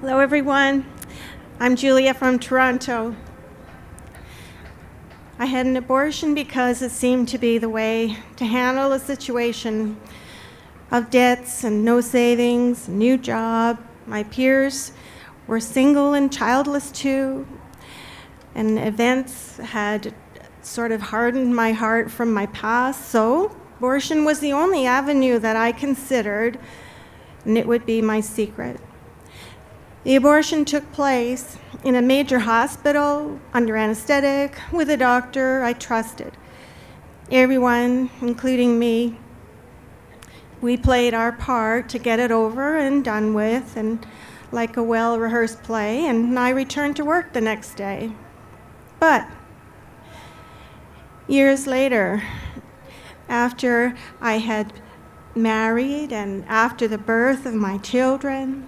Hello, everyone. I'm Julia from Toronto. I had an abortion because it seemed to be the way to handle a situation of debts and no savings, new job. My peers were single and childless too, and events had sort of hardened my heart from my past, so abortion was the only avenue that I considered, and it would be my secret. The abortion took place in a major hospital, under anesthetic, with a doctor I trusted. Everyone, including me, we played our part to get it over and done with, and like a well-rehearsed play, and I returned to work the next day. But years later, after I had married and after the birth of my children,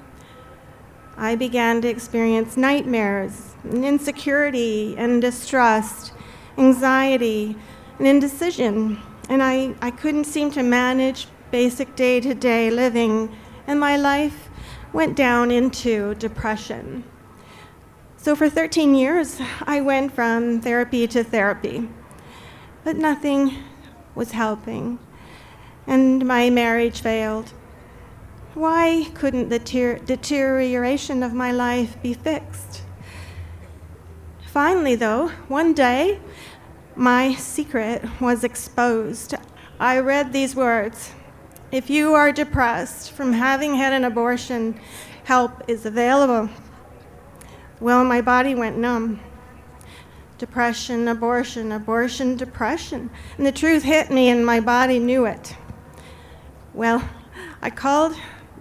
I began to experience nightmares and insecurity and distrust, anxiety and indecision, and I couldn't seem to manage basic day-to-day living, and my life went down into depression. So for 13 years, I went from therapy to therapy, but nothing was helping, and my marriage failed. Why couldn't the deterioration of my life be fixed? Finally, though, one day, my secret was exposed. I read these words: "If you are depressed from having had an abortion, help is available." Well, my body went numb. Depression, abortion, abortion, depression. And the truth hit me and my body knew it. Well, I called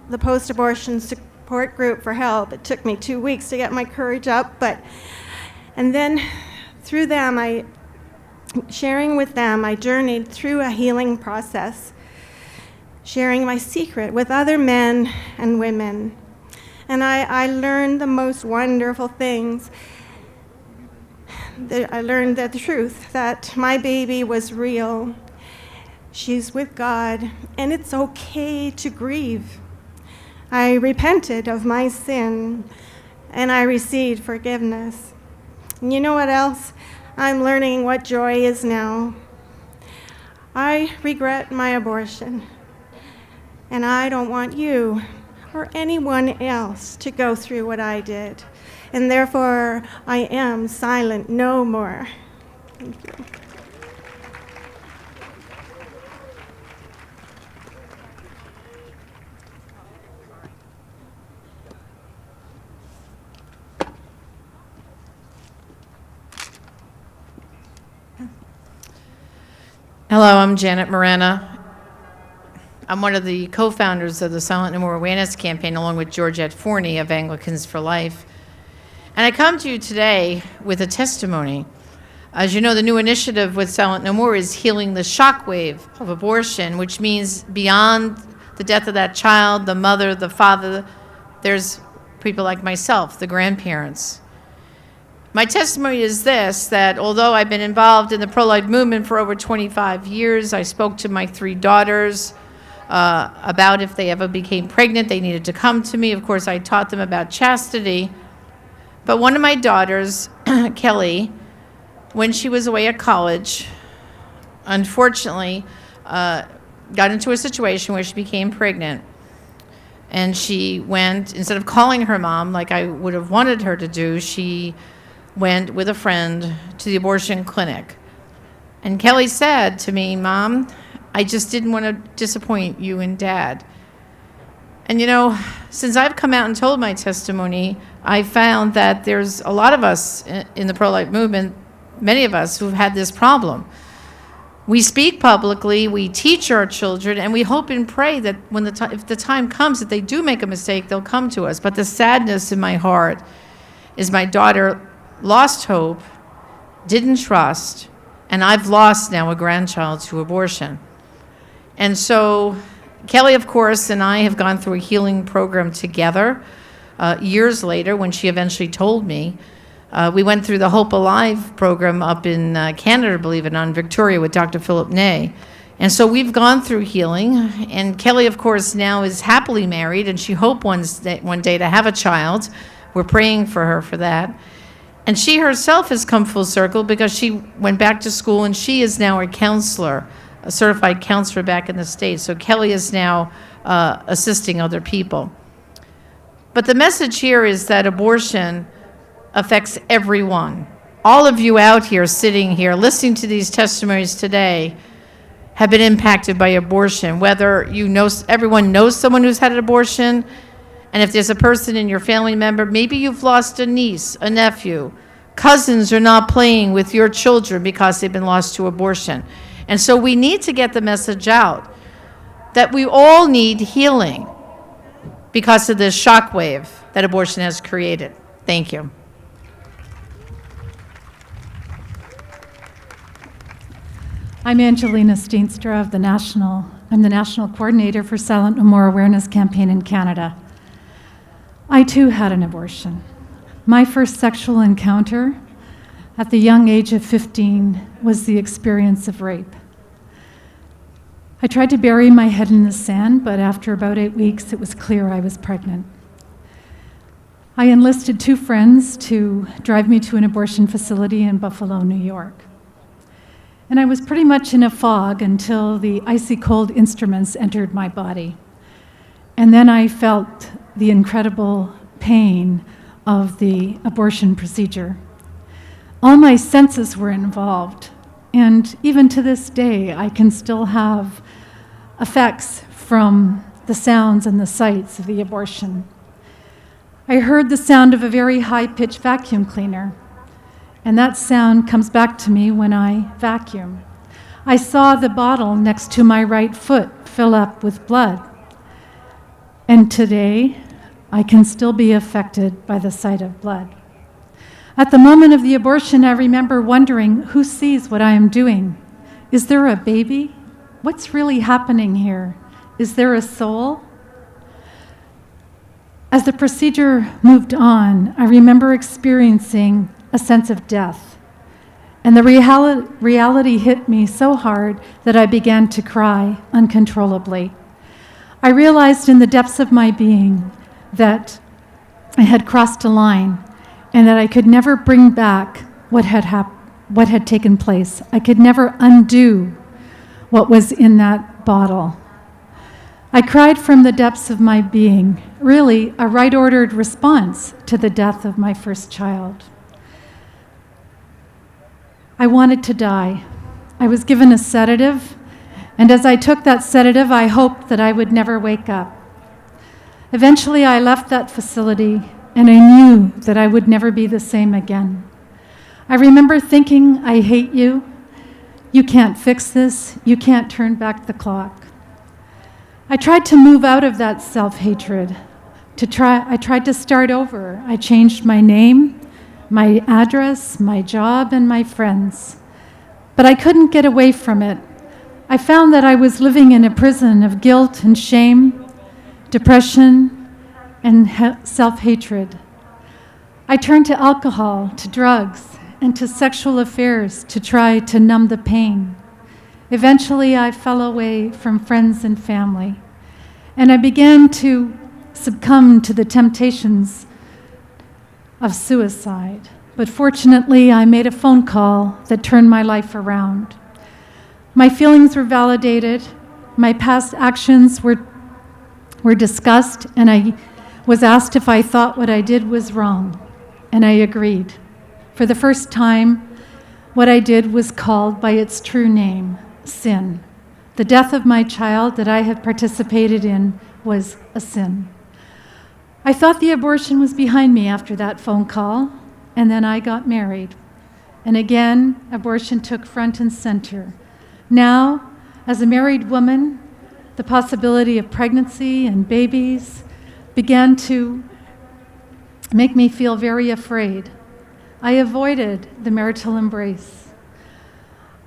the post-abortion support group for help. It took me 2 weeks to get my courage up, and then through them, sharing with them, I journeyed through a healing process, sharing my secret with other men and women. And I learned the most wonderful things. I learned the truth that my baby was real. She's with God, and it's okay to grieve. I repented of my sin, and I received forgiveness. And you know what else? I'm learning what joy is now. I regret my abortion, and I don't want you or anyone else to go through what I did. And therefore, I am silent no more. Thank you. Hello, I'm Janet Morena. I'm one of the co-founders of the Silent No More Awareness Campaign, along with Georgette Forney of Anglicans for Life. And I come to you today with a testimony. As you know, the new initiative with Silent No More is healing the shockwave of abortion, which means beyond the death of that child, the mother, the father, there's people like myself, the grandparents. My testimony is this, that although I've been involved in the pro-life movement for over 25 years, I spoke to my 3 daughters about if they ever became pregnant, they needed to come to me. Of course, I taught them about chastity. But one of my daughters, Kelly, when she was away at college, unfortunately, got into a situation where she became pregnant. And she went, instead of calling her mom like I would have wanted her to do, she went with a friend to the abortion clinic. And Kelly said to me, "Mom, I just didn't want to disappoint you and Dad." And you know, since I've come out and told my testimony, I found that there's a lot of us in the pro-life movement, many of us who've had this problem. We speak publicly, we teach our children, and we hope and pray that when if the time comes that they do make a mistake, they'll come to us. But the sadness in my heart is my daughter lost hope, didn't trust, and I've lost now a grandchild to abortion. And so Kelly, of course, and I have gone through a healing program together. Years later, when she eventually told me, we went through the Hope Alive program up in Canada, believe it or not, in Victoria with Dr. Philip Ney. And so we've gone through healing, and Kelly, of course, now is happily married, and she hoped one day to have a child. We're praying for her for that. And she herself has come full circle because she went back to school, and she is now a counselor, a certified counselor back in the States. So Kelly is now assisting other people. But the message here is that abortion affects everyone. All of you out here, sitting here, listening to these testimonies today, have been impacted by abortion, whether you know, everyone knows someone who's had an abortion, and if there's a person in your family member, maybe you've lost a niece, a nephew, cousins are not playing with your children because they've been lost to abortion. And so we need to get the message out that we all need healing because of this shockwave that abortion has created. Thank you. I'm Angelina Steenstra of I'm the National Coordinator for Silent No More Awareness Campaign in Canada. I too had an abortion. My first sexual encounter at the young age of 15 was the experience of rape. I tried to bury my head in the sand, but after about 8 weeks, it was clear I was pregnant. I enlisted 2 friends to drive me to an abortion facility in Buffalo, New York. And I was pretty much in a fog until the icy cold instruments entered my body. And then I felt the incredible pain of the abortion procedure. All my senses were involved, and even to this day, I can still have effects from the sounds and the sights of the abortion. I heard the sound of a very high-pitched vacuum cleaner, and that sound comes back to me when I vacuum. I saw the bottle next to my right foot fill up with blood. And today, I can still be affected by the sight of blood. At the moment of the abortion, I remember wondering, who sees what I am doing? Is there a baby? What's really happening here? Is there a soul? As the procedure moved on, I remember experiencing a sense of death. And the reality hit me so hard that I began to cry uncontrollably. I realized in the depths of my being that I had crossed a line and that I could never bring back what had taken place. I could never undo what was in that bottle. I cried from the depths of my being, really a right-ordered response to the death of my first child. I wanted to die. I was given a sedative, and as I took that sedative, I hoped that I would never wake up. Eventually, I left that facility, and I knew that I would never be the same again. I remember thinking, I hate you. You can't fix this. You can't turn back the clock. I tried to move out of that self-hatred. I tried to start over. I changed my name, my address, my job, and my friends. But I couldn't get away from it. I found that I was living in a prison of guilt and shame, depression, and self-hatred. I turned to alcohol, to drugs, and to sexual affairs to try to numb the pain. Eventually, I fell away from friends and family, and I began to succumb to the temptations of suicide. But fortunately, I made a phone call that turned my life around. My feelings were validated, my past actions were discussed, and I was asked if I thought what I did was wrong, and I agreed. For the first time, what I did was called by its true name, sin. The death of my child that I had participated in was a sin. I thought the abortion was behind me after that phone call, and then I got married. And again, abortion took front and center. Now, as a married woman, the possibility of pregnancy and babies began to make me feel very afraid. I avoided the marital embrace.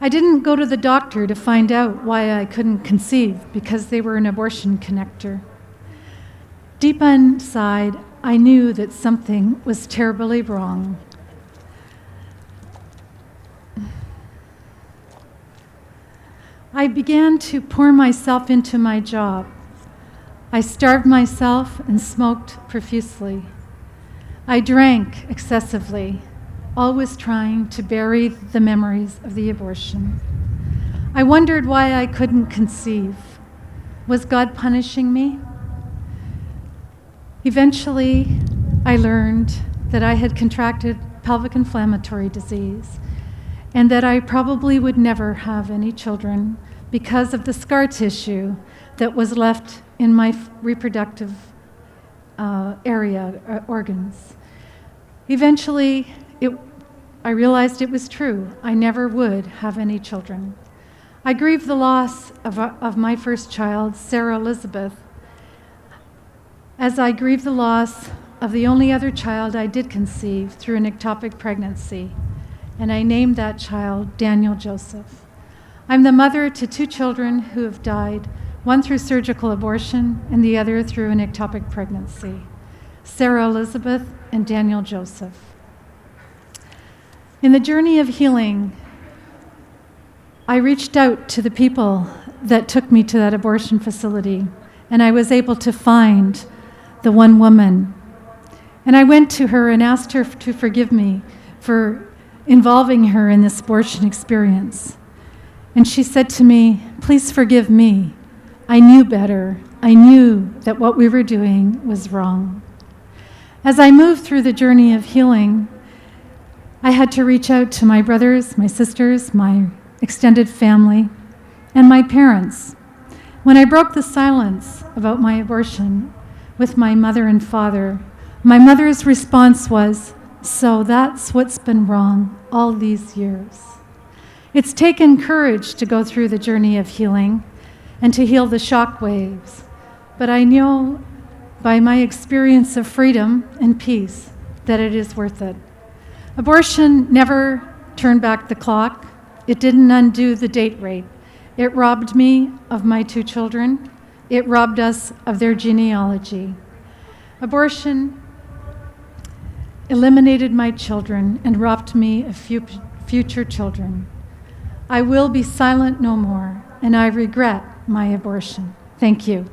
I didn't go to the doctor to find out why I couldn't conceive because they were an abortion connector. Deep inside, I knew that something was terribly wrong. I began to pour myself into my job. I starved myself and smoked profusely. I drank excessively, always trying to bury the memories of the abortion. I wondered why I couldn't conceive. Was God punishing me? Eventually, I learned that I had contracted pelvic inflammatory disease and that I probably would never have any children because of the scar tissue that was left in my reproductive organs. Eventually, I realized it was true. I never would have any children. I grieved the loss of my first child, Sarah Elizabeth, as I grieved the loss of the only other child I did conceive through an ectopic pregnancy, and I named that child Daniel Joseph. I'm the mother to 2 children who have died, one through surgical abortion and the other through an ectopic pregnancy, Sarah Elizabeth and Daniel Joseph. In the journey of healing, I reached out to the people that took me to that abortion facility, and I was able to find the one woman. And I went to her and asked her to forgive me for involving her in this abortion experience. And she said to me, "Please forgive me. I knew better. I knew that what we were doing was wrong." As I moved through the journey of healing, I had to reach out to my brothers, my sisters, my extended family, and my parents. When I broke the silence about my abortion with my mother and father, my mother's response was, "So that's what's been wrong all these years." It's taken courage to go through the journey of healing and to heal the shock waves, but I know by my experience of freedom and peace that it is worth it. Abortion never turned back the clock. It didn't undo the date rape. It robbed me of my 2 children. It robbed us of their genealogy. Abortion eliminated my children and robbed me of future children. I will be silent no more, and I regret my abortion. Thank you.